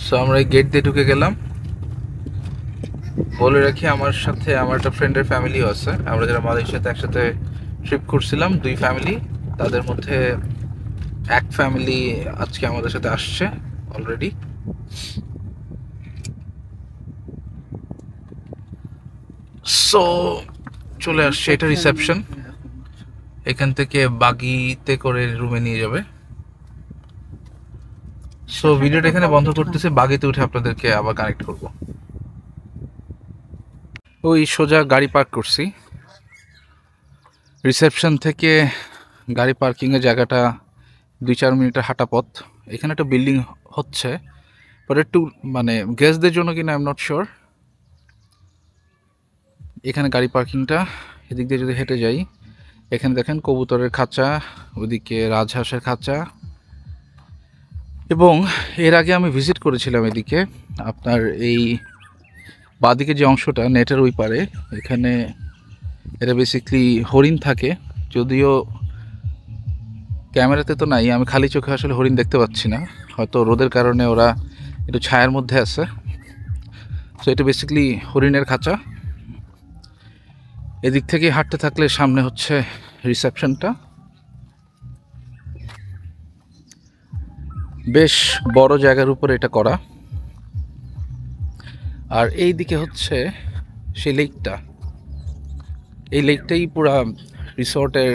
So আমরা এই gate দিয়ে ঢুকে গেলাম। বলে রাখি, আমার সাথে আমার একটা ফ্রেন্ডের ফ্যামিলিও আছে। আমরা যারা মালয়েশিয়াতে একসাথে ট্রিপ করছিলাম, 2 ফ্যামিলি, তাদের মধ্যে এক ফ্যামিলি আজকে আমাদের সাথে আসছে অলরেডি। সো চলে আসছে, এটা রিসেপশন। এখান থেকে বাগিতে করে রুমে নিয়ে যাবে। সো ভিডিওটা এখানে বন্ধ করতেছে, বাগিতে উঠে আপনাদেরকে আবার কানেক্ট করব। ওই সোজা গাড়ি পার্ক করছি। রিসেপশন থেকে গাড়ি পার্কিংয়ের জায়গাটা 2-4 মিনিটের হাঁটা পথ। এখানে একটা বিল্ডিং হচ্ছে, বাট একটু মানে গেস্টদের জন্য কিনা আই এম নট শিওর। এখানে গাড়ি পার্কিংটা, এদিক দিয়ে যদি হেঁটে যাই, এখানে দেখেন কবুতরের খাঁচা, ওদিকে রাজহাঁসের খাঁচা। এবং এর আগে আমি ভিজিট করেছিলাম এদিকে, আপনার এই বাঁদিকে যে অংশটা নেটের ওই পারে, এখানে এটা বেসিকলি হরিণ থাকে। যদিও ক্যামেরাতে তো নাই, আমি খালি চোখে আসলে হরিণ দেখতে পাচ্ছি না, হয়তো রোদের কারণে ওরা একটু ছায়ার মধ্যে আছে। সো এটা বেসিকলি হরিণের খাঁচা। এদিক থেকে হাঁটতে থাকলে সামনে হচ্ছে রিসেপশনটা। বেশ বড় জায়গার উপরে এটা করা। আর এই দিকে হচ্ছে সেই লেকটা। এই লেকটাই পুরা রিসর্টের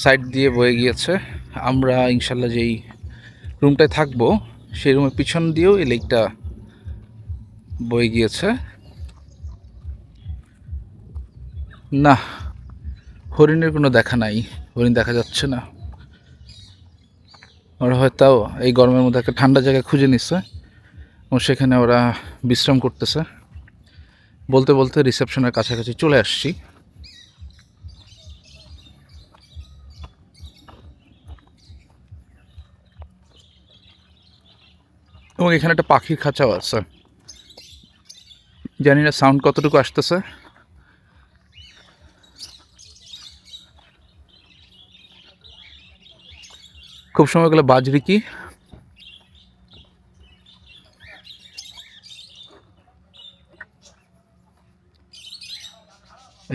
সাইড দিয়ে বয়ে গিয়েছে। আমরা ইনশাল্লাহ যেই রুমটায় থাকবো, সেই রুমের পিছন দিয়েও এই লেকটা বয়ে গিয়েছে। না, হরিণের কোনো দেখা নাই, হরিণ দেখা যাচ্ছে না। ওরা হয়তো এই গরমের মধ্যে একটা ঠান্ডা জায়গা খুঁজে নিচ্ছে এবং সেখানে ওরা বিশ্রাম করতেছে। বলতে বলতে রিসেপশনের কাছাকাছি চলে আসছি। এবং এখানে একটা পাখির খাঁচাও আছে, জানি না সাউন্ড কতটুকু আসতেছে। খুব সময় গেলে বাজরি কি,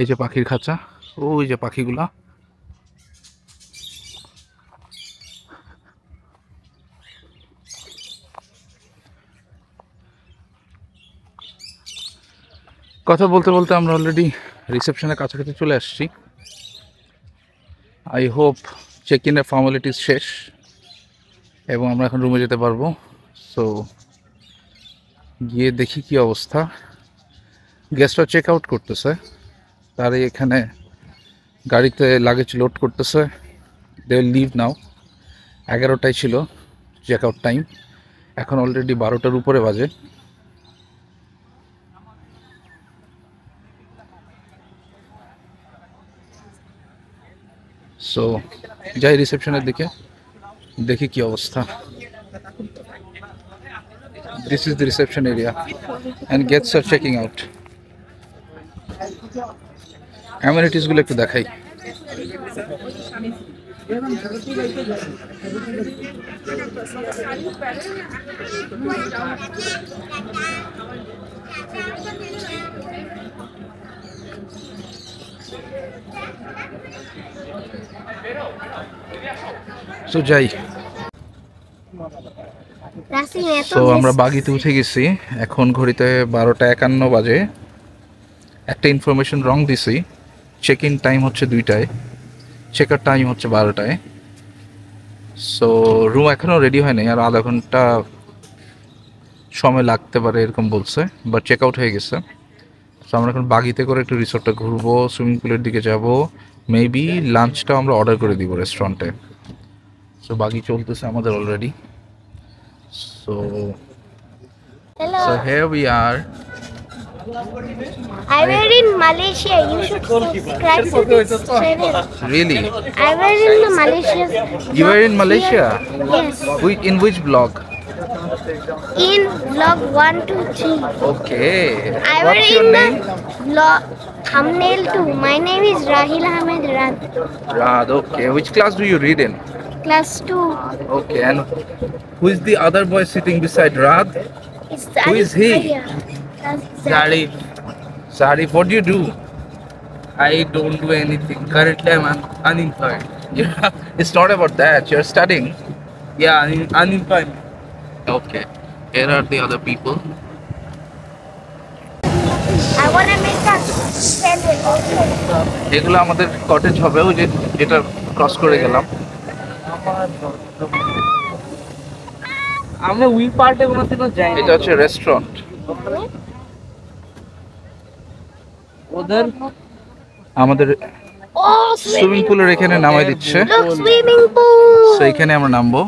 এই যে পাখির খাঁচা, ওই যে পাখিগুলা। কথা বলতে বলতে আমরা অলরেডি রিসেপশনের কাছাকাছি চলে আসছি। আই হোপ চেক ইনের ফর্মালিটিস শেষ এবং আমরা এখন রুমে যেতে পারবো। সো গিয়ে দেখি কি অবস্থা। গেস্টরা চেক আউট করতেছে, তারই এখানে গাড়িতে লাগেজ লোড করতেছে। They will leave now. 11টায় ছিল চেক আউট টাইম, এখন অলরেডি 12টার উপরে বাজে। সো যাই রিসেপশনের দিকে, দেখি কি অবস্থা। This is the reception area and guests are checking out. অ্যামিনিটিসগুলো একটু দেখাই। সো যাই। সো আমরা বাগিতে উঠে গেছি, এখন ঘড়িতে 12টা 51 বাজে। একটা ইনফরমেশন রং দিছি, চেক ইন টাইম হচ্ছে 2টায়, চেক আউট টাইম হচ্ছে 12টায়। সো রুম এখনও রেডি হয় নাই, আর আধা ঘন্টা সময় লাগতে পারে এরকম বলছে, বাট চেক আউট হয়ে গেছে। সো আমরা এখন বাগিতে করে একটু রিসোর্টটা ঘুরবো, সুইমিং পুলের দিকে যাব, মেবি লাঞ্চটাও আমরা অর্ডার করে দিব রেস্টুরেন্টে। সো বাগি চলতেছে আমাদের already. So here we are. I were in Malaysia. You should subscribe to this channel. Really? I were in the Malaysia. You were in Malaysia? Yes. In which vlog? In vlog 1, 2, 3. Okay. I were What's your in name? the vlog thumbnail too. My name is Rahil Ahmed Rad. Rad, okay. Which class do you read in? class 2. Okay, and who is the other boy sitting beside Rad? It's Who is he? That's Zarif. Zarif, what do you do? I don't do anything. Currently, I'm unemployed. It's not about that. You're studying. Yeah, unemployed. Okay. Here are the other people. I want to make a sandwich. এগুলো আমাদের cottage হবে, ওই যে যেটা cross করে গেলাম। আমরা we পার্টে কোনো দিনও যাই না। এটা হচ্ছে রেস্টুরেন্ট। ওদের আমাদের Oh, সুইমিং পুলের এখানে নামাই দিচ্ছে। Look, swimming pool. তো এখানে আমরা নামবো।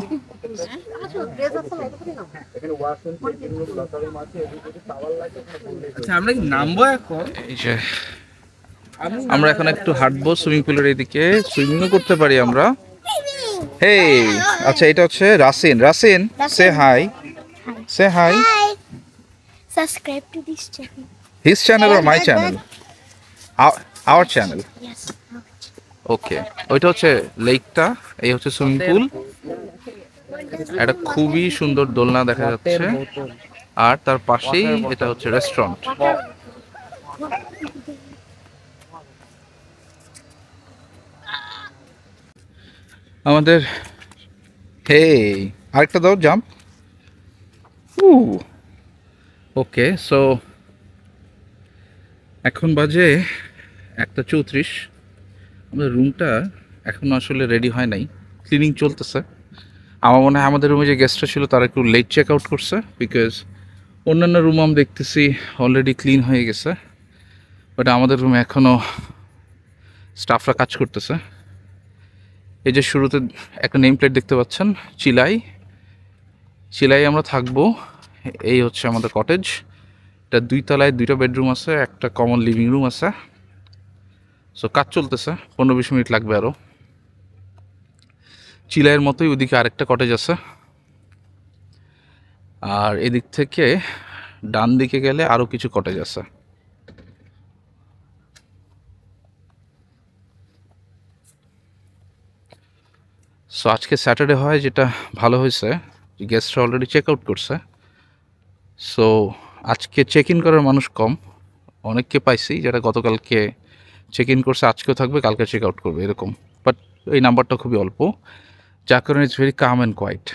আচ্ছা আমরা কি নামবো এখন? এই যে আমরা এখন একটু হাঁটবো সুইমিং পুলের এদিকে, সুইমিংও করতে পারি আমরা। হেই, আচ্ছা এটা হচ্ছে Rasin. Rasin, say hi. Say hi. Hi. Subscribe to this channel. His channel or my channel? Our channel. Yes. Okay, ওইটা হচ্ছে লেকটা, এই হচ্ছে সুইমিং পুল। এটা খুবই সুন্দর দোলনা দেখা যাচ্ছে, আর তার পাশেই এটা হচ্ছে রেস্টুরেন্ট। আমাদের হে আরেকটা দাও জাম্প। ওকে, সো এখন বাজে 1:34। আমাদের রুমটা এখন আসলে রেডি হয় নাই, ক্লিনিং চলতেছে। আমার মনে হয় আমাদের রুমে যে গেস্টরা ছিল তারা একটু লেট চেক আউট করছে, বিকজ অন্যান্য রুম আমি দেখতেছি অলরেডি ক্লিন হয়ে গেছে, বাট আমাদের রুমে এখনও স্টাফরা কাজ করতেছে। এই যে শুরুতে একটা নেম প্লেট দেখতে পাচ্ছেন, চিলাই। চিলাই আমরা থাকবো। এই হচ্ছে আমাদের কটেজ। এটা 2 তলায় 2টা বেডরুম আছে, একটা কমন লিভিং রুম আছে। সো কাজ চলতেছে, 15-20 মিনিট লাগবে আরও। চিলাইয়ের মতোই ওইদিকে আরেকটা কটেজ আছে, আর এদিক থেকে ডান দিকে গেলে আরও কিছু কটেজ আছে। সো আজকে স্যাটারডে হয়, যেটা ভালো হয়েছে গেস্টরা অলরেডি চেক আউট করছে। সো আজকে চেক ইন করার মানুষ কম, অনেককে পাইছি যারা গতকালকে চেক ইন করছে, আজকেও থাকবে, কালকে চেক আউট করবে এরকম। বাট এই নাম্বারটা খুবই অল্প, যার কারণে it's very calm and quiet.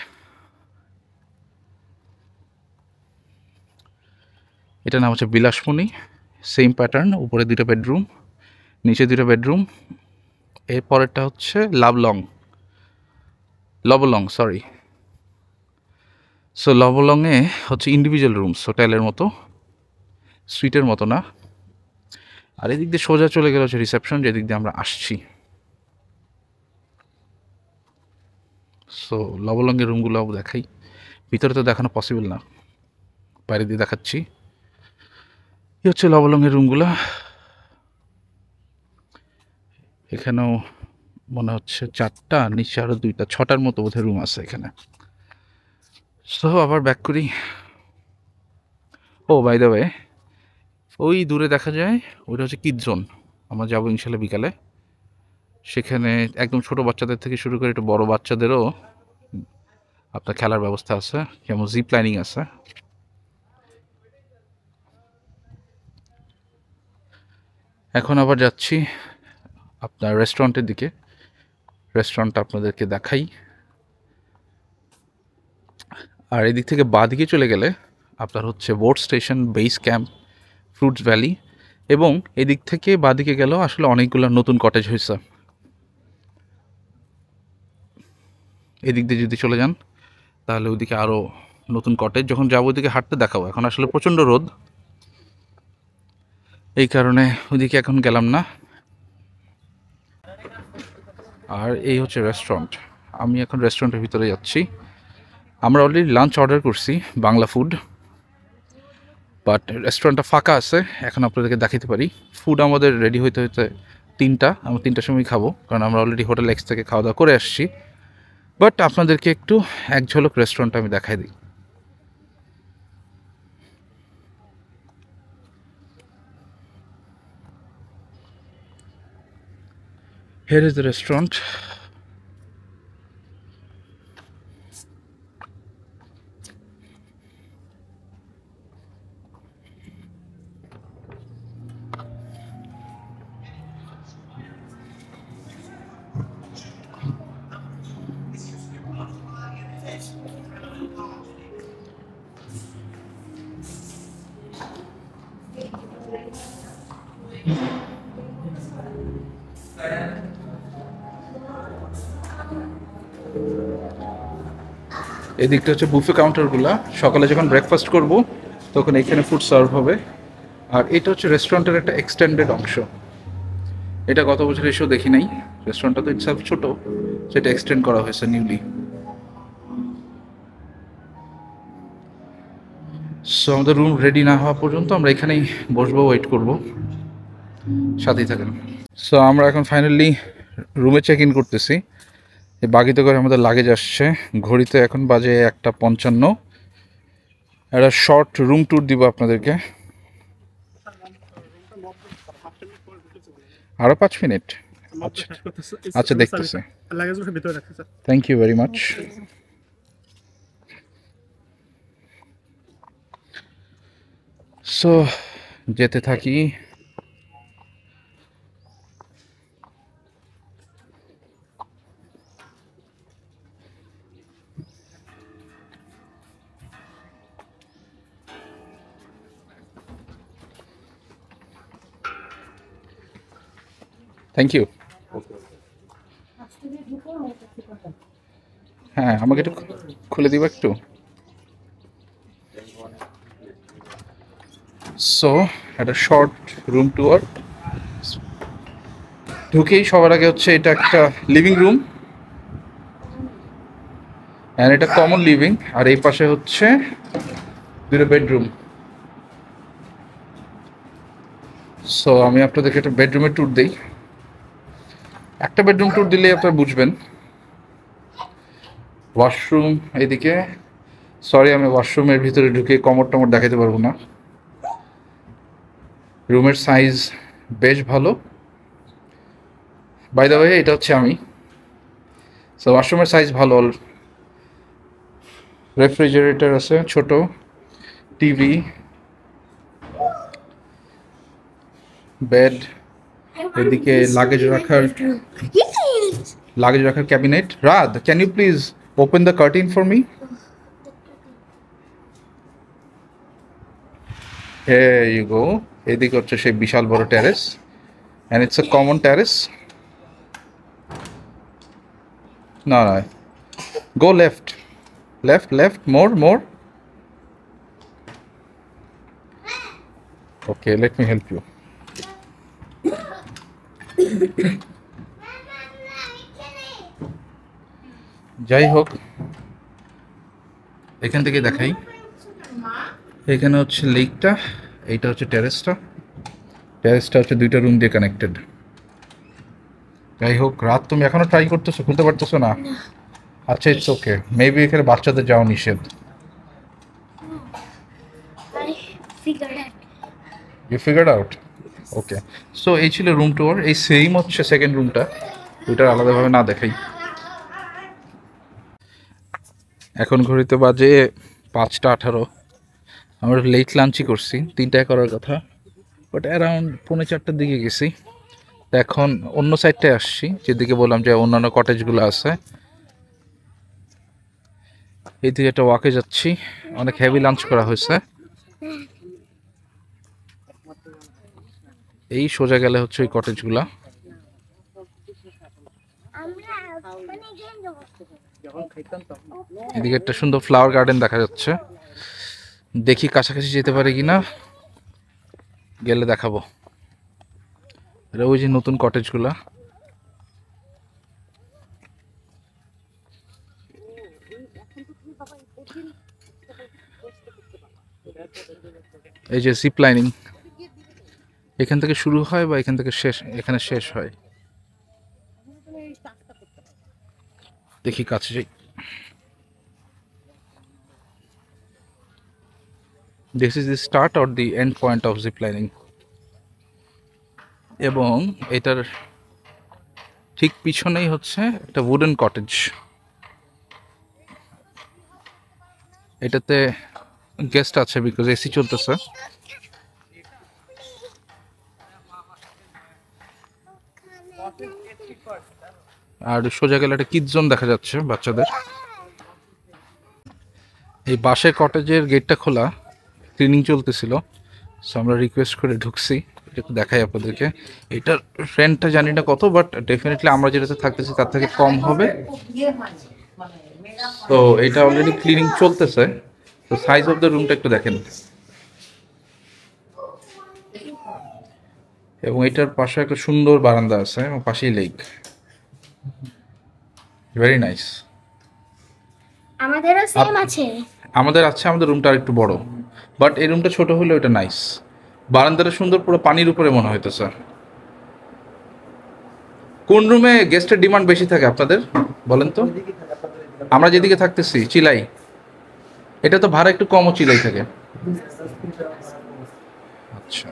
এটার নাম হচ্ছে বিলাসমণি। সেম প্যাটার্ন, উপরে 2টা বেডরুম, নিচে 2টা বেডরুম। এরপরেরটা হচ্ছে লবলং, সরি। সো লবলংয়ে হচ্ছে ইন্ডিভিজুয়াল রুমস, হোটেলের মতো, সুইটের মতো না। আর এদিক দিয়ে সোজা চলে গেল হচ্ছে রিসেপশন, যেদিক দিয়ে আমরা আসছি। সো লবলংয়ের রুমগুলো দেখাই, ভিতরে তো দেখানো পসিবল না, বাইরে দিয়ে দেখাচ্ছি। এই হচ্ছে লবলংয়ের রুমগুলো। এখানেও মনে হচ্ছে 4টা, নিচে আরও 2টা, 6টার মতো বোধহয় রুম আছে এখানে। সো আবার ব্যাক করি। ও বাই দ্য ওয়ে, ওই দূরে দেখা যায় ওইটা হচ্ছে কিড জোন। আমরা যাবো ইনশাল্লাহ বিকালে। সেখানে একদম ছোট বাচ্চাদের থেকে শুরু করে একটু বড় বাচ্চাদেরও আপনার খেলার ব্যবস্থা আছে, যেমন জিপ লাইনিং আছে। এখন আবার যাচ্ছি আপনার রেস্টুরেন্টের দিকে। রেস্টুরেন্টটা আপনাদেরকে দেখাই। আর এদিক থেকে বাঁদিকে চলে গেলে আপনার হচ্ছে boat station, base camp, fruits valley, এবং এদিক থেকে বাঁদিকে গেলেও আসলে অনেকগুলো নতুন কটেজ হয়েছে। এদিক দিয়ে যদি চলে যান তাহলে ওইদিকে আরও নতুন কটেজ, যখন যাবো ওইদিকে হাঁটতে দেখাবো। এখন আসলে প্রচণ্ড রোদ, এই কারণে ওইদিকে এখন গেলাম না। আর এই হচ্ছে রেস্টুরেন্ট। আমি এখন রেস্টুরেন্টের ভিতরে যাচ্ছি। আমরা অলরেডি লাঞ্চ অর্ডার করছি, বাংলা ফুড, বাট রেস্টুরেন্টটা ফাঁকা আছে। এখন আপনাদেরকে দেখাতে পারি। ফুড আমাদের রেডি হইতে হইতে 3টা, আমরা 3টার সময় খাবো, কারণ আমরা অলরেডি হোটেল এক্স থেকে খাওয়া দাওয়া করে আসছি। বাট আপনাদেরকে একটু এক ঝলক রেস্টুরেন্টটা আমি দেখাই দিই। Here is the restaurant. এই দিকটা হচ্ছে বুফে কাউন্টারগুলো। সকালে যখন ব্রেকফাস্ট করব তখন এখানে ফুড সার্ভ হবে। আর এটা হচ্ছে রেস্টুরেন্টের একটা এক্সটেন্ডেড অংশ। এটা গত বছর এসেও দেখি নাই। রেস্টুরেন্টটা তো ইটসেলফ ছোট, সেটা এক্সটেন্ড করা হয়েছে নিউলি। সো আমাদের রুম রেডি না হওয়া পর্যন্ত আমরা এখানেই বসবো, ওয়েট করব। সাথেই থাকেন। সো আমরা এখন ফাইনালি রুমে চেক ইন করতেছি। এই বাগিতে করে আমাদের লাগেজ আসছে। ঘড়িতে এখন বাজে 1:55। একটা শর্ট রুম ট্যুর দিব আপনাদেরকে। আরও 5 মিনিট? আচ্ছা আচ্ছা, দেখতেছি। Thank you very much. So যেতে থাকি। Thank you. হ্যাঁ, আমাকে একটু খুলে দিব একটু। সো একটা শর্ট রুম ট্যুর। ঢুকেই সবার আগে হচ্ছে এটা একটা লিভিং রুম, অ্যান্ড এটা কমন লিভিং। আর এই পাশে হচ্ছে দুটো বেডরুম। সো আমি আপনাদেরকে একটা বেডরুমের ট্যুর দিই। একটা বেডরুম ট্যুর দিলেই আপনারা বুঝবেন। ওয়াশরুম এদিকে। সরি, আমি ওয়াশরুমের ভিতরে ঢুকে কমোড টমোড দেখাতে পারবো না। রুমের সাইজ বেশ ভালো। বাই দ্য ওয়ে, এটা হচ্ছে আমি। সো ওয়াশরুমের সাইজ ভালো। রেফ্রিজারেটর আছে ছোট, টিভি, বেড, এদিকে লাগেজ রাখার ক্যাবিনেট। রাদ, can you please open the curtain for me? Here you go. এদিকে হচ্ছে সেই বিশাল বড় terrace, and it's a common terrace. No, go left, more. Okay, let me help you. যাই হোক, এখান থেকে দেখাই। এখানে হচ্ছে লেকটা, এইটা হচ্ছে টেরেসটা হচ্ছে দুইটা রুম দিয়ে কানেক্টেড। যাই হোক, রাত তুমি এখনো ট্রাই করতেছো, খুলতে পারতেছো না? আচ্ছা, ইটস ওকে। মেবি এখানে বাচ্চাদের যাওয়া নিষেধ। You figured out? Okay. So এই ছিল রুম টুর। এই সেম হচ্ছে সেকেন্ড রুমটা, ওইটার আলাদাভাবে না দেখাই। এখন ঘড়িতে বাজে 5:18। আমরা লেট লাঞ্চই করছি, 3টায় করার কথা, বাট অ্যারাউন্ড 3:45টার দিকে গেছি। এখন অন্য সাইডটায় আসছি, যেদিকে বললাম যে অন্যান্য কটেজগুলো আছে। এই দিকে একটা ওয়াকে যাচ্ছি। অনেক হেভি লাঞ্চ করা হয়েছে। এই সোজা গেলে হচ্ছে ওই কটেজগুলা। এদিকে একটা সুন্দর ফ্লাওয়ার গার্ডেন দেখা যাচ্ছে। দেখি কাছাকাছি যেতে পারে কিনা, গেলে দেখাবো। ওই যে নতুন কটেজগুলা। এই যে জিপ লাইনিং, এখান থেকে শুরু হয় বা এখান থেকে এখানে শেষ হয়। দেখি কাছে যাই। This is the start or the end point of zip lining. এবং এটার ঠিক পিছনেই হচ্ছে একটা উডেন কটেজ। এটাতে গেস্ট আছে বিকজ এসি চলতেছে। আর সোজা গেলে একটা কিডস জোন দেখা যাচ্ছে বাচ্চাদের। এই বাসের কটেজের গেটটা খোলা, ক্লিনিং চলতেছিল। সো আমরা রিকোয়েস্ট করে ঢুকছি। এটা একটু দেখাই আপনাদেরকে। এটার রেন্টটা জানি না কত, বাট ডেফিনেটলি আমরা যেটাতে থাকতেছি তার থেকে কম হবে। তো এটা অলরেডি ক্লিনিং চলতেছে। তো সাইজ অফ দ্য রুমটা একটু দেখেন, এবং এটার পাশে একটা সুন্দর বারান্দা আছে এবং পাশেই লেক, ভেরি নাইস। আমাদেরও সেম আছে। আমাদের রুমটা আর একটু বড়, বাট এই রুমটা ছোট হলেও এটা নাইস। বারান্দাটা সুন্দর, পুরো পানির উপরে মনে হইতেছে। কোন রুমে গেস্টের ডিমান্ড বেশি থাকে আপনাদের বলেন তো? আমরা যেদিকে থাকতেছি চিলাই, এটা তো ভাড়া একটু কমও চিলাই থাকে। আচ্ছা,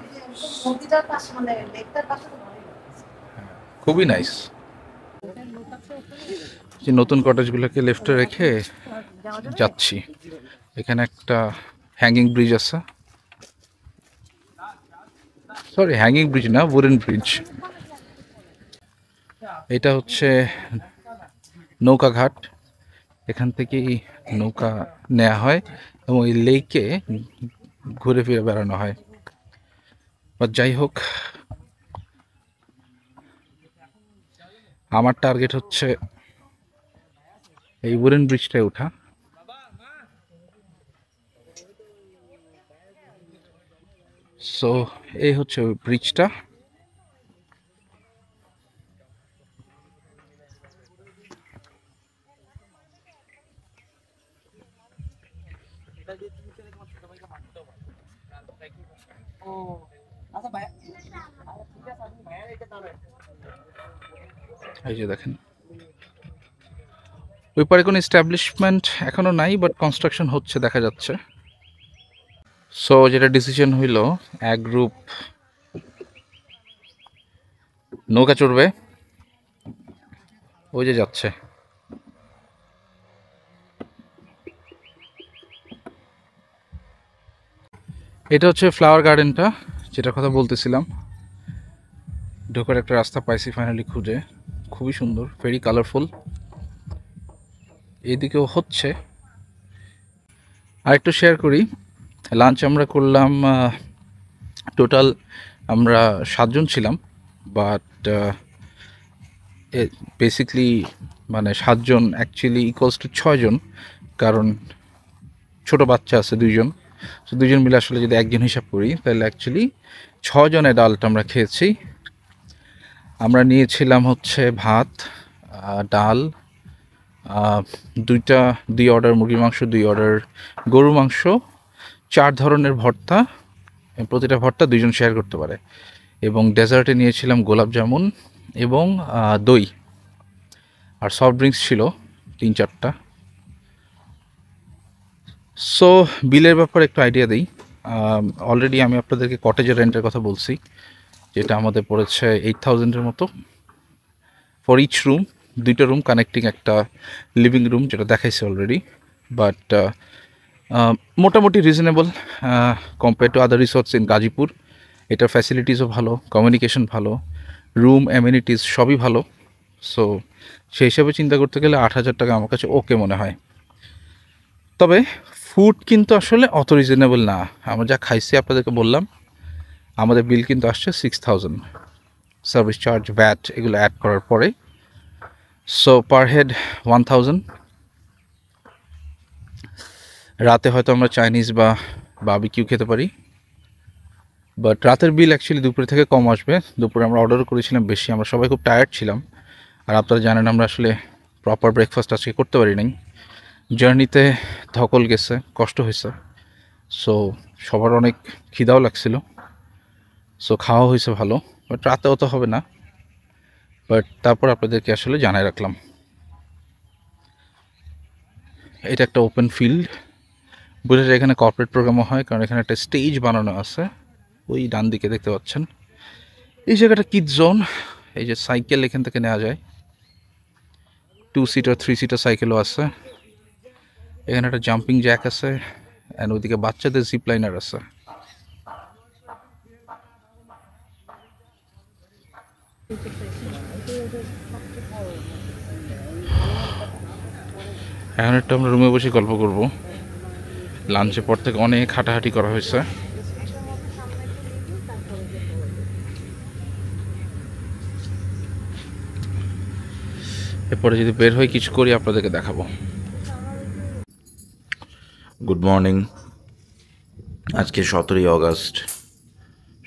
খুবই নাইস। যে নতুন কটেজগুলোকে লেফটে রেখে যাচ্ছি, এখানে একটা হ্যাঙ্গিং ব্রিজ আছে, সরি হ্যাঙ্গিং ব্রিজ না, উডেন ব্রিজ। এটা হচ্ছে নৌকা ঘাট, এখান থেকেই নৌকা নেওয়া হয় এবং এই লেকে ঘুরে ফিরে বেড়ানো হয়। বা যাই হোক, আমার টার্গেট হচ্ছে এই উডেন ব্রিজটায় ওঠা। সো এই হচ্ছে ওই ব্রিজটা। এই যে দেখেন, ওই পারে কোনো এস্টাবলিশমেন্ট এখনো নাই, বাট কনস্ট্রাকশন হচ্ছে দেখা যাচ্ছে। সো যেটা ডিসিশন হইল, এক গ্রুপ নৌকা চড়বে, ওই যে যাচ্ছে। এটা হচ্ছে ফ্লাওয়ার গার্ডেনটা, যেটার কথা বলতেছিলাম। ঢোকার একটা রাস্তা পাইছি ফাইনালি খুঁজে, খুবই সুন্দর, ভেরি কালারফুল। এদিকেও হচ্ছে। আর একটু শেয়ার করি, লাঞ্চ আমরা করলাম, টোটাল আমরা 7 জন ছিলাম, বাট বেসিকলি মানে 7 জন অ্যাকচুয়ালি ইকুয়ালস টু 6 জন, কারণ ছোট বাচ্চা আছে 2 জন। তো 2 জন মিলে আসলে যদি একজন হিসাব করি, তাহলে অ্যাকচুয়ালি 6 জন অ্যাডাল্ট আমরা খেয়েছি। আমরা নিয়েছিলাম হচ্ছে ভাত, ডাল, 2 অর্ডার মুরগির মাংস, 2 অর্ডার গরু মাংস, 4 ধরনের ভর্তা, প্রতিটা ভর্তা 2 জন শেয়ার করতে পারে। এবং ডেজার্টে নিয়েছিলাম গোলাপ জামুন এবং দই, আর সফট ড্রিঙ্কস ছিল 3-4টা। সো বিলের ব্যাপারে একটু আইডিয়া দিই। অলরেডি আমি আপনাদেরকে কটেজের রেন্টের কথা বলছি, যেটা আমাদের পড়েছে 8000-এর মতো ফর ইচ রুম। 2টা রুম কানেক্টিং একটা লিভিং রুম, যেটা দেখাইছে অলরেডি। বাট মোটামুটি reasonable compare to other resorts in Gazipur. এটার ফ্যাসিলিটিসও ভালো, কমিউনিকেশন ভালো, রুম অ্যামিনিটিস সবই ভালো। সো সেই হিসাবে চিন্তা করতে গেলে 8000 টাকা আমার কাছে ওকে মনে হয়। তবে ফুড কিন্তু আসলে অত রিজনেবল না। আমরা যা খাইছি আপনাদেরকে বললাম, আমাদের বিল কিন্তু আসছে 6000, সার্ভিস চার্জ, ভ্যাট এগুলো অ্যাড করার পরে। So per head 1000। রাতে হয়তো আমরা চাইনিজ বা বারবিকিউ খেতে পারি, বাট রাতের বিল অ্যাকচুয়ালি দুপুরে থেকে কম আসবে। দুপুরে আমরা অর্ডার করেছিলাম বেশি, আমরা সবাই খুব টায়ার্ড ছিলাম। আর আপনারা জানেন আমরা আসলে প্রপার ব্রেকফাস্ট আজকে করতে পারি নাই, জার্নিতে ধকল গেছে, কষ্ট হয়েছে। সো সবার অনেক খিদাও লাগছিল, সো খাওয়া হয়েছে ভালো, বাট রাতে অত হবে না। বাট তারপর আপনাদেরকে আসলে জানাই রাখলাম। এটা একটা ওপেন ফিল্ড, বোঝা যায় এখানে কর্পোরেট প্রোগ্রামও হয়, কারণ এখানে একটা স্টেজ বানানো আছে, ওই ডান দিকে দেখতে পাচ্ছেন। এই জায়গাটা কিড জোন। এই যে সাইকেল এখান থেকে নেওয়া যায়, 2 সিটার 3 সিটার সাইকেলও আছে। এখানে একটা জাম্পিং জ্যাক আছে, অ্যান্ড ওইদিকে বাচ্চাদের জিপ লাইনার আছে। এখন একটা আমরা রুমে বসে গল্প করব। লাঞ্চের পর থেকে অনেক হাঁটাহাঁটি করা হয়েছে। এরপরে যদি বের হয়ে কিছু করি আপনাদেরকে দেখাবো। Good morning. আজকে 17ই অগস্ট,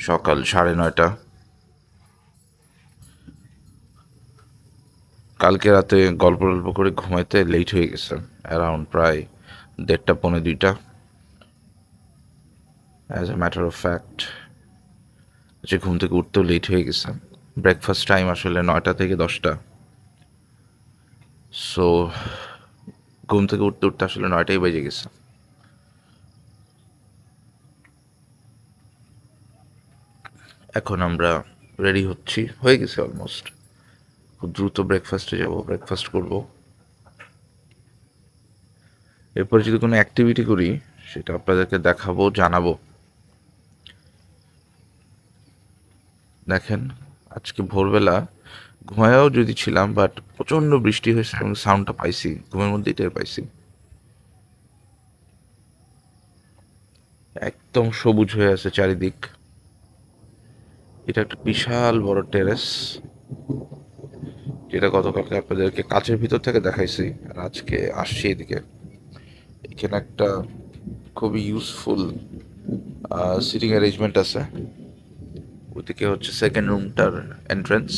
সকাল 9:30। কালকে রাতে গল্প করে ঘুমাইতে লেট হয়ে গেছে, অ্যারাউন্ড প্রায় 1:30 পৌনে 2টা। As a matter of fact যে ঘুম থেকে উঠতেও লেট হয়ে গেছে। ব্রেকফাস্ট টাইম আসলে 9টা থেকে 10টা। সো ঘুম থেকে উঠতে উঠতে আসলে 9টাই বেজে গেছে। এখন আমরা রেডি হচ্ছি, হয়ে গেছে অলমোস্ট। খুব দ্রুত ব্রেকফাস্টে যাব, ব্রেকফাস্ট করব। এরপর যদি কোনো অ্যাক্টিভিটি করি সেটা আপনাদেরকে দেখাবো, জানাবো। দেখেন, আজকে ভোরবেলা ঘুমায়ও যদি ছিলাম, বাট প্রচণ্ড বৃষ্টি হয়েছে এবং সাউন্ডটা পাইছি, ঘুমের মধ্যেই টের পাইছি। একদম সবুজ হয়ে আছে চারিদিক। এটা একটা বিশাল বড় টেরেস, যেটা গতকালকে আপনাদেরকে কাচের ভিতর থেকে দেখাইছি, আর আজকে আসছি এদিকে। এখানে একটা খুবই ইউজফুল সিটিং অ্যারেঞ্জমেন্ট আছে। ওদিকে হচ্ছে সেকেন্ড রুমটার এন্ট্রান্স।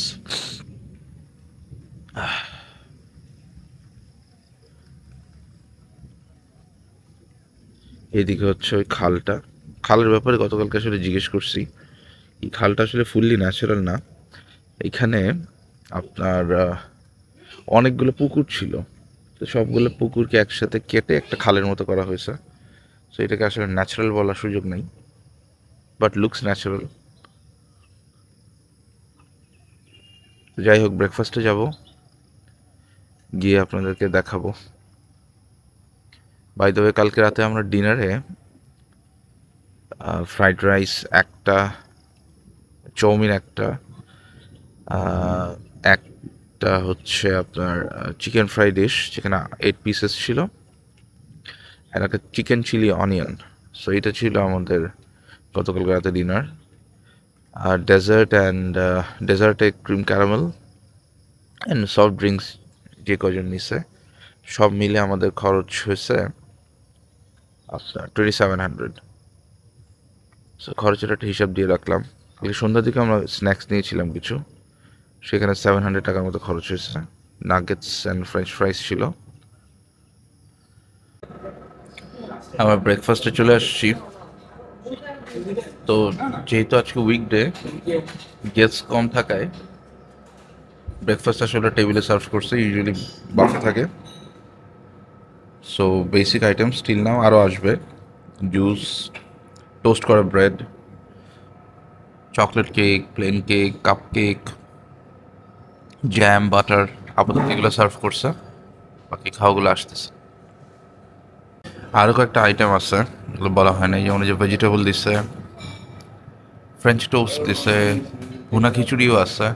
এদিকে হচ্ছে ওই খালটা। খালের ব্যাপারে গতকালকে আসলে জিজ্ঞেস করছি। এই খালটা আসলে ফুললি ন্যাচারাল না। এখানে আপনার অনেকগুলো পুকুর ছিল, তো সবগুলো পুকুরকে একসাথে কেটে একটা খালের মতো করা হয়েছে। সো এটাকে আসলে ন্যাচারাল বলার সুযোগ নেই, বাট লুকস ন্যাচারাল। যাই হোক, ব্রেকফাস্টে যাব, গিয়ে আপনাদেরকে দেখাবো। বাই দ্য ওয়ে, কালকে রাতে আমরা ডিনারে ফ্রাইড রাইস একটা, চাউমিন একটা, একটা হচ্ছে আপনার চিকেন ফ্রাই ডিশ, যেখানে 8 পিসেস ছিল, আর একটা চিকেন চিলি অনিয়ন। সো এটা ছিল আমাদের গতকাল রাতে ডিনার। আর ডেজার্টে cream caramel and soft drinks যে কজন নিছে, সব মিলে আমাদের খরচ হয়েছে আপনার 2700। সো খরচের একটা হিসাব দিয়ে রাখলাম। সন্ধ্যার দিকে আমরা স্ন্যাক্স নিয়েছিলাম কিছু, সেখানে 700 টাকার মতো খরচ হয়েছে। নাগেটস অ্যান্ড ফ্রেঞ্চ ফ্রাইস ছিল। আমরা ব্রেকফাস্টে চলে আসছি। তো যেহেতু আজকে উইকডে, গেস্ট কম থাকায় ব্রেকফাস্ট আসলে টেবিলে সার্ভ করছে, ইউজুয়ালি বাফে থাকে। So basic item still now আরও আসবে। জুস, টোস্ট করা bread, chocolate cake, plain cake, cup cake, jam, butter, আপাতত এগুলো সার্ভ করছে। বাকি খাওয়াগুলো আসতেছে। আরও কয়েকটা আইটেম আছে, এগুলো বলা হয় না, যেমন যে ভেজিটেবল দিছে, ফ্রেঞ্চ টোস্ট দিছে, ভুনা খিচুড়িও আছে,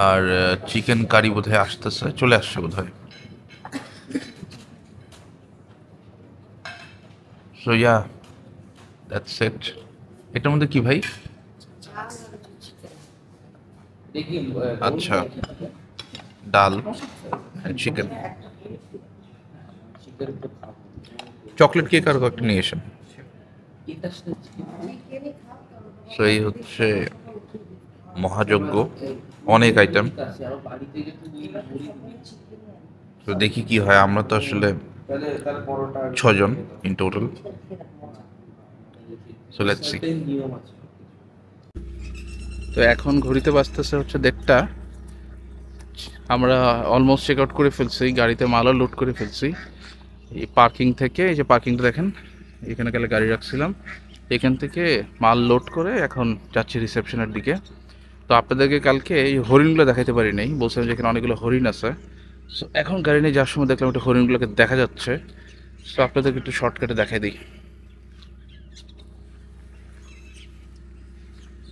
আর চিকেন কারি বোধহয় আসতেছে, চলে আসছে বোধহয়। So yeah, that's it. এটার মধ্যে কি ভাই? আচ্ছা, ডাল, চিকেন, চকলেট কেক আর কয়েকটা নিয়ে এসেন। সো এই হচ্ছে মহাযজ্ঞ, অনেক আইটেম। তো দেখি কি হয়। আমরা তো আসলে 6 জন in total. So let's see. তো এখন ঘড়িতে বাজতেছে হচ্ছে 1:30। আমরা অলমোস্ট চেক আউট করে ফেলছি, গাড়িতে মালও লোড করে ফেলছি। এই পার্কিং থেকে, এই যে পার্কিংটা দেখেন, এখানে গেলে গাড়ি রাখছিলাম, এখান থেকে মাল লোড করে এখন যাচ্ছি রিসেপশনের দিকে। তো আপনাদেরকে কালকে এই হরিণগুলো দেখাতে পারি নাই, বলছিলাম যে এখানে অনেকগুলো হরিণ আছে। সো এখন গাড়ি নিয়ে যাওয়ার সময় দেখলাম একটা হরিণগুলোকে দেখা যাচ্ছে। সো আপনাদেরকে একটু শর্টকাটে দেখাই দিই।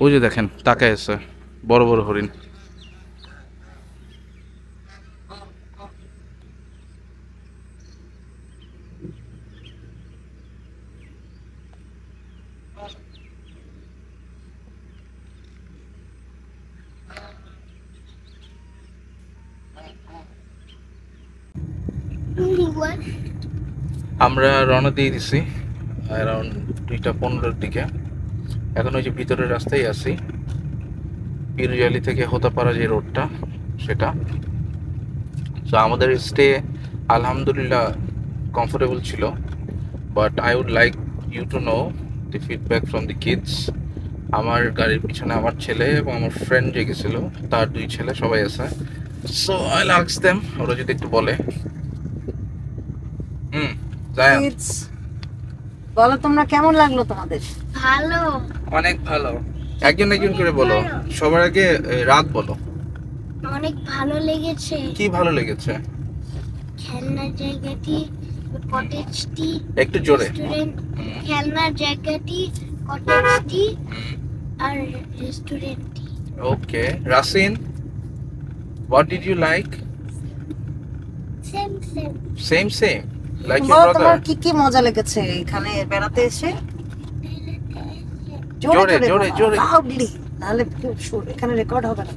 ওই যে দেখেন, তাকায় আছে বড় বড় হরিণ। Only one. আমরা রওনা দিয়ে দিছি অ্যারাউন্ড 2:15 দিকে। এখন ওই যে ভিতরের রাস্তায় আছি, পীরজালি থেকে হোতাপাড়া যে রোডটা সেটা। সো আমাদের স্টে আলহামদুলিল্লাহ কমফোর্টেবল ছিল, but I would like you to know the feedback from the kids. আমার গাড়ির পিছনে আমার ছেলে এবং আমার ফ্রেন্ড যে গেছিল তার 2 ছেলে সবাই আছে। সো আই লাইক দেম, ওরা যদি একটু বলে। জায়ান Kids, বলো তোমরা কেমন লাগলো তোমাদের? ভালো। অনেক ভালো। একজন একজন করে বলো, সবার আগে রাত বলো অনেক ভালো লেগেছে। কি ভালো লেগেছে। খেলনার জায়গাটি, কটেজটি, একটু জোরে। রেস্টুরেন্ট, খেলনার জায়গাটি, কটেজটি আর রেস্টুরেন্টটি। Okay Rasin, what did you like? Same Same like your বলো brother. তোমার কি কি মজা লেগেছে এখানে বেড়াতে এসে? জোরে, জোরে, জোরে। লাউডলি, নাহলে এখানে রেকর্ড হবে না।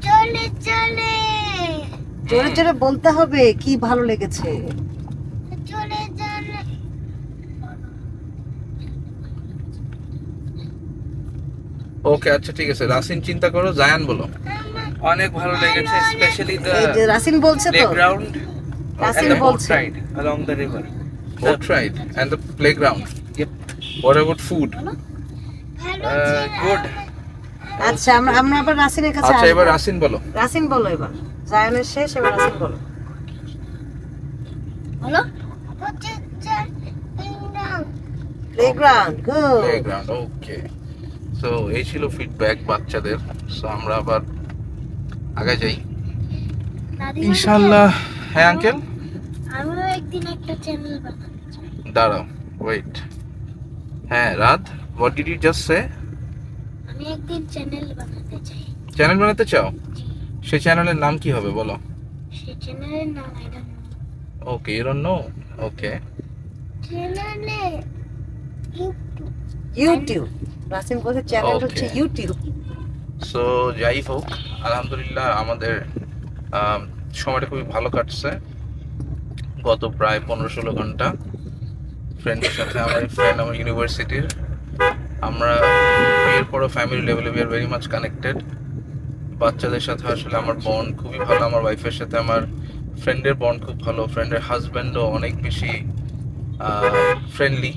চলে চলে জোরে জোরে বলতে হবে কি ভালো লেগেছে। চলে চলে। ওকে আচ্ছা ঠিক আছে, রাসিন চিন্তা করো, জায়ান বলো। অনেক ভালো লেগেছে, স্পেশালি দ্য এই যে রাসিন বলছে তো, playground Rachin and the boat বলছে। ride along the river. Boat ride and the playground. Yep. What about food? ভালো Good. আচ্ছা আমরা আমরা আবার রাসিনের কাছে আচ্ছা এবার আসবো। রাসিন বলো। রাসিন বলো এবার, জায়ানের শেষ, এবার রাসিন বলো। বলো। হচ্ছে প্লেগ্রাউন্ড, গুড। প্লেগ্রাউন্ড, ওকে। সো এই ছিল ফিডব্যাক বাচ্চাদের। সো আমরা আবার আগে যাই ইনশাআল্লাহ। হ্যাঁ আঙ্কেল, আমিও একদিন একটা চ্যানেল বানাতে চাই। দাঁড়াও, ওয়েট। হ্যাঁ রাত, হোয়াট ডিড ইউ জাস্ট সে? আমি একদিন চ্যানেল বানাতে চাই। চ্যানেল বানাতে চাও? সেই চ্যানেলের নাম কি হবে বলো? সেই চ্যানেলের নাম I don't know. Okay, you don't know. Okay চ্যানেলে ইউটিউব, রাসিন বলছে চ্যানেল হচ্ছে Okay. ইউটিউব। সো যাই হোক, আলহামদুলিল্লাহ আমাদের সময়টা খুবই ভালো কাটছে। গত প্রায় 15-16 ঘন্টা ফ্রেন্ডের সাথে। আমার ফ্রেন্ড আমার ইউনিভার্সিটির, আমরা এরপরও ফ্যামিলি লেভেলে we are very much connected. বাচ্চাদের সাথে আসলে আমার বন্ড খুবই ভালো। আমার ওয়াইফের সাথে আমার ফ্রেন্ডের বন্ড খুব ভালো। ফ্রেন্ডের হাজব্যান্ডও অনেক বেশি ফ্রেন্ডলি,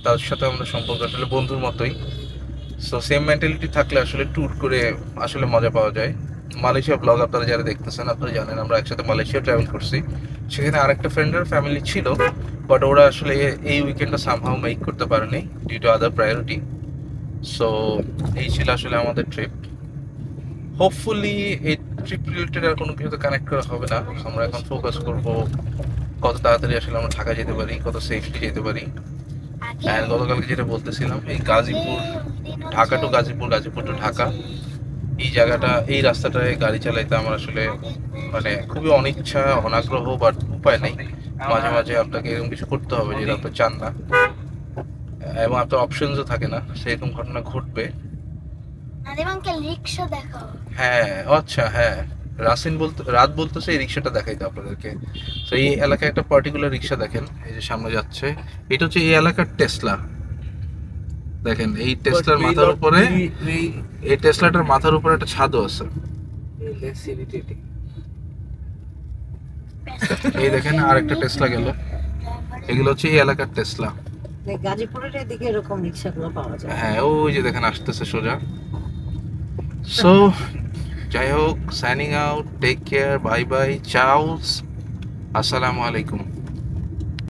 তার সাথে আমাদের সম্পর্ক আসলে বন্ধুর মতোই। সো সেম মেন্টালিটি থাকলে আসলে ট্যুর করে আসলে মজা পাওয়া যায়। মালয়েশিয়া ব্লগ আপনারা যারা দেখতেছেন আপনারা জানেন আমরা একসাথে মালয়েশিয়া ট্রাভেল করছি। সেখানে আরেকটা ফ্রেন্ডের ফ্যামিলি ছিল, বাট ওরা আসলে এই উইকেন্ডটা সামহাউ মেক করতে পারেনি due to other priority. So এই ছিল আসলে আমাদের ট্রিপ। হোপফুলি এই ট্রিপ রিলেটেড আর কোনো কিছুতে কানেক্ট করা হবে না। আমরা এখন ফোকাস করব কত তাড়াতাড়ি আসলে আমরা ঢাকা যেতে পারি, কত সেফলি যেতে পারি। অ্যান্ড গতকালকে যেটা বলতেছিলাম, এই গাজীপুর, ঢাকা টু গাজীপুর, গাজীপুর টু ঢাকা, এই জায়গাটা, এই রাস্তাটায় গাড়ি চালাইতে আমার আসলে মানে খুবই অনিচ্ছা, অনাগ্রহ, বাট উপায় নেই। মাঝে মাঝে আপনাকে এরকম কিছু করতে হবে যেটা আপনি চান না এবং আপনার অপশনসও থাকে না, সেরকম ঘটনা ঘটবে। নাদিম আঙ্কেল রিকশা দেখাও। হ্যাঁ আচ্ছা, হ্যাঁ রাত বলতেছে এই রিক্সাটা দেখাইতে আপনাদেরকে। তো এই এলাকায় একটা পার্টিকুলার রিক্সা দেখেন, এই যে সামনে যাচ্ছে, এটা হচ্ছে এই এলাকার টেসলা। দেখেন এই টেসলার মাথার উপরে, এই টেসলাটার মাথার উপরে একটা ছাদও আছে। এই দেখেন আরেকটা টেসলা গেল। এগুলো হচ্ছে এই এলাকার টেসলা। গাজীপুরের এদিকে এরকম রিক্সাগুলো পাওয়া যায়। হ্যাঁ ওই যে দেখেন আসতেছে সোজা। সো যাই হোক, signing out, take care, bye bye, চাউস, আসসালামু আলাইকুম।